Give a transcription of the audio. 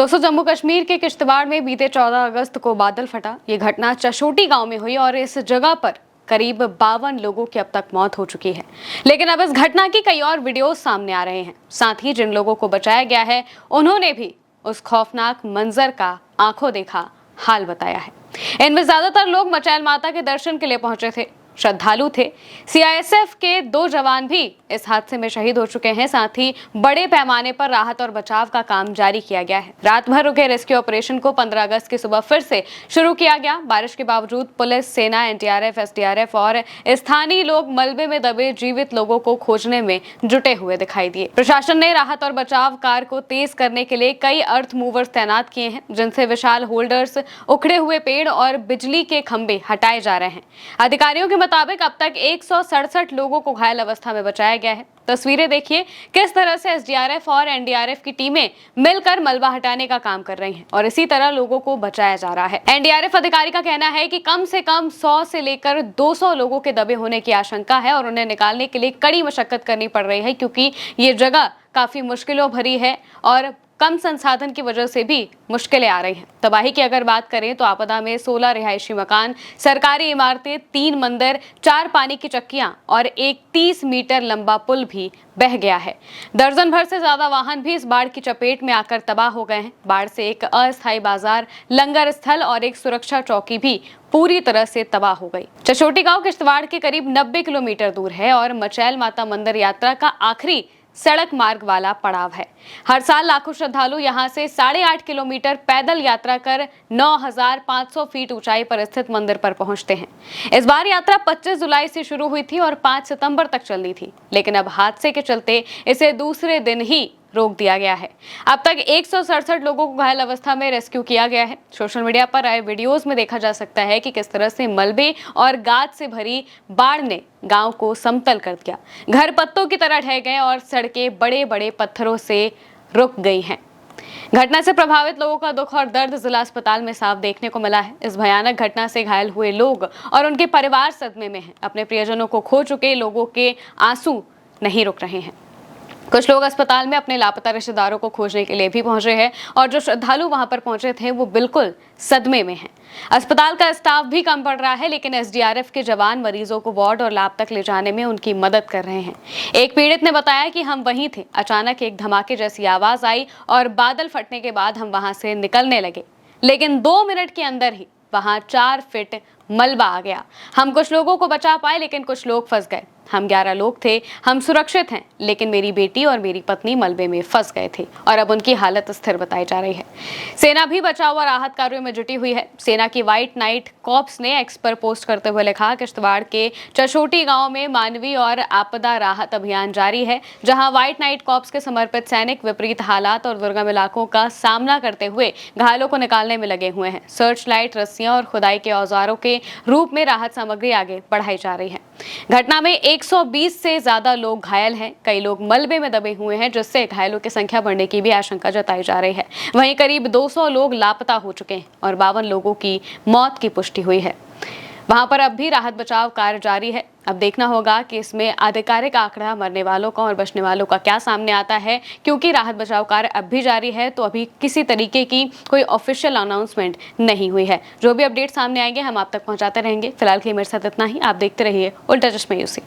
दोस्तों, जम्मू कश्मीर के किश्तवाड़ में बीते 14 अगस्त को बादल फटा। ये घटना चशोटी गांव में हुई और इस जगह पर करीब 52 लोगों की अब तक मौत हो चुकी है। लेकिन अब इस घटना की कई और वीडियोस सामने आ रहे हैं। साथ ही जिन लोगों को बचाया गया है उन्होंने भी उस खौफनाक मंजर का आंखों देखा हाल बताया है। इनमें ज्यादातर लोग मचैल माता के दर्शन के लिए पहुंचे थे, श्रद्धालु थे। सीआईएसएफ के 2 जवान भी इस हादसे में शहीद हो चुके हैं। साथ ही बड़े पैमाने पर राहत और बचाव का काम जारी किया गया है। रात भर रुके रेस्क्यू ऑपरेशन को 15 अगस्त की सुबह फिर से शुरू किया गया। बारिश के बावजूद पुलिस, सेना, एनडीआरएफ, एसडीआरएफ और स्थानीय लोग मलबे में दबे जीवित लोगों को खोजने में जुटे हुए दिखाई दिए। प्रशासन ने राहत और बचाव कार्य को तेज करने के लिए कई अर्थ मूवर्स तैनात किए हैं, जिनसे विशाल होल्डर्स, उखड़े हुए पेड़ और बिजली के खंभे हटाए जा रहे हैं। अधिकारियों के मुताबिक अब तक 167 लोगों को घायल अवस्था में बचाया गया है। तस्वीरें देखिए किस तरह से एसडीआरएफ और एनडीआरएफ की टीमें मिलकर मलबा हटाने का काम कर रही हैं और इसी तरह लोगों को बचाया जा रहा है। एनडीआरएफ अधिकारी का कहना है कि कम से कम 100 से लेकर 200 लोगों के दबे होने की आशंका है और उन्हें निकालने के लिए कड़ी मशक्कत करनी पड़ रही है, क्योंकि ये जगह काफी मुश्किलों भरी है और कम संसाधन की वजह से भी मुश्किलें आ रही हैं। तबाही की अगर बात करें तो आपदा में 16 रिहायशी मकान, सरकारी इमारतें, 3 मंदिर, 4 पानी की चक्कियां और एक 30 मीटर लंबा पुल भी बह गया है। दर्जन भर से ज्यादा वाहन भी इस बाढ़ की चपेट में आकर तबाह हो गए हैं। बाढ़ से एक अस्थायी बाजार, लंगर स्थल और एक सुरक्षा चौकी भी पूरी तरह से तबाह हो गई। चशोटी गांव किश्तवाड़ के करीब 90 किलोमीटर दूर है और मचैल माता मंदिर यात्रा का आखिरी सड़क मार्ग वाला पड़ाव है। हर साल लाखों श्रद्धालु यहां से 8.5 किलोमीटर पैदल यात्रा कर 9,500 फीट ऊंचाई पर स्थित मंदिर पर पहुंचते हैं। इस बार यात्रा 25 जुलाई से शुरू हुई थी और 5 सितंबर तक चलनी थी, लेकिन अब हादसे के चलते इसे दूसरे दिन ही रोक दिया गया है। अब तक 167 लोगों को घायल अवस्था में रेस्क्यू किया गया है। सोशल मीडिया पर आए वीडियोस में देखा जा सकता है कि किस तरह से मलबे और गाद से भरी बाढ़ ने गांव को समतल कर दिया। घर पत्तों की तरह ढह गए और सड़कें बड़े बड़े पत्थरों से रुक गई हैं। घटना से प्रभावित लोगों का दुख और दर्द जिला अस्पताल में साफ देखने को मिला है। इस भयानक घटना से घायल हुए लोग और उनके परिवार सदमे में हैं। अपने प्रियजनों को खो चुके लोगों के आंसू नहीं रुक रहे हैं। कुछ लोग अस्पताल में अपने लापता रिश्तेदारों को खोजने के लिए भी पहुंचे हैं और जो श्रद्धालु वहां पर पहुंचे थे वो बिल्कुल सदमे में हैं। अस्पताल का स्टाफ भी कम पड़ रहा है, लेकिन एसडीआरएफ के जवान मरीजों को वार्ड और लैब तक ले जाने में उनकी मदद कर रहे हैं। एक पीड़ित ने बताया कि हम वहीं थे, अचानक एक धमाके जैसी आवाज आई और बादल फटने के बाद हम वहां से निकलने लगे, लेकिन 2 मिनट के अंदर ही वहां 4 फीट मलबा आ गया। हम कुछ लोगों को बचा पाए, लेकिन कुछ लोग फंस गए। हम 11 लोग थे, हम सुरक्षित हैं, लेकिन मेरी बेटी और मेरी पत्नी मलबे में फंस गए थे और अब उनकी हालत स्थिर बताई जा रही है। सेना भी बचाव और राहत कार्यों में जुटी हुई है। सेना की व्हाइट नाइट कॉर्प्स ने एक्स पर पोस्ट करते हुए लिखा, किश्तवाड़ के चशोटी गांव में मानवीय और आपदा राहत अभियान जारी है, जहां व्हाइट नाइट कॉर्प्स के समर्पित सैनिक विपरीत हालात और दुर्गम इलाकों का सामना करते हुए घायलों को निकालने में लगे हुए हैं। सर्च लाइट, रस्सियां और खुदाई के औजारों के रूप में राहत सामग्री आगे बढ़ाई जा रही है। घटना में 120 से ज्यादा लोग घायल हैं। कई लोग मलबे में दबे हुए हैं, जिससे घायलों की संख्या बढ़ने की भी आशंका जताई जा रही है। वहीं करीब 200 लोग लापता हो चुके हैं और 52 लोगों की मौत की पुष्टि हुई है। वहां पर अब भी राहत बचाव कार्य जारी है। अब देखना होगा कि इसमें आधिकारिक आंकड़ा मरने वालों का और बचने वालों का क्या सामने आता है, क्योंकि राहत बचाव कार्य अब भी जारी है, तो अभी किसी तरीके की कोई ऑफिशियल अनाउंसमेंट नहीं हुई है। जो भी अपडेट सामने आएंगे हम आप तक पहुंचाते रहेंगे। फिलहाल के लिए मेरे साथ इतना ही। आप देखते रहिए उल्टा चश्मा यूसी।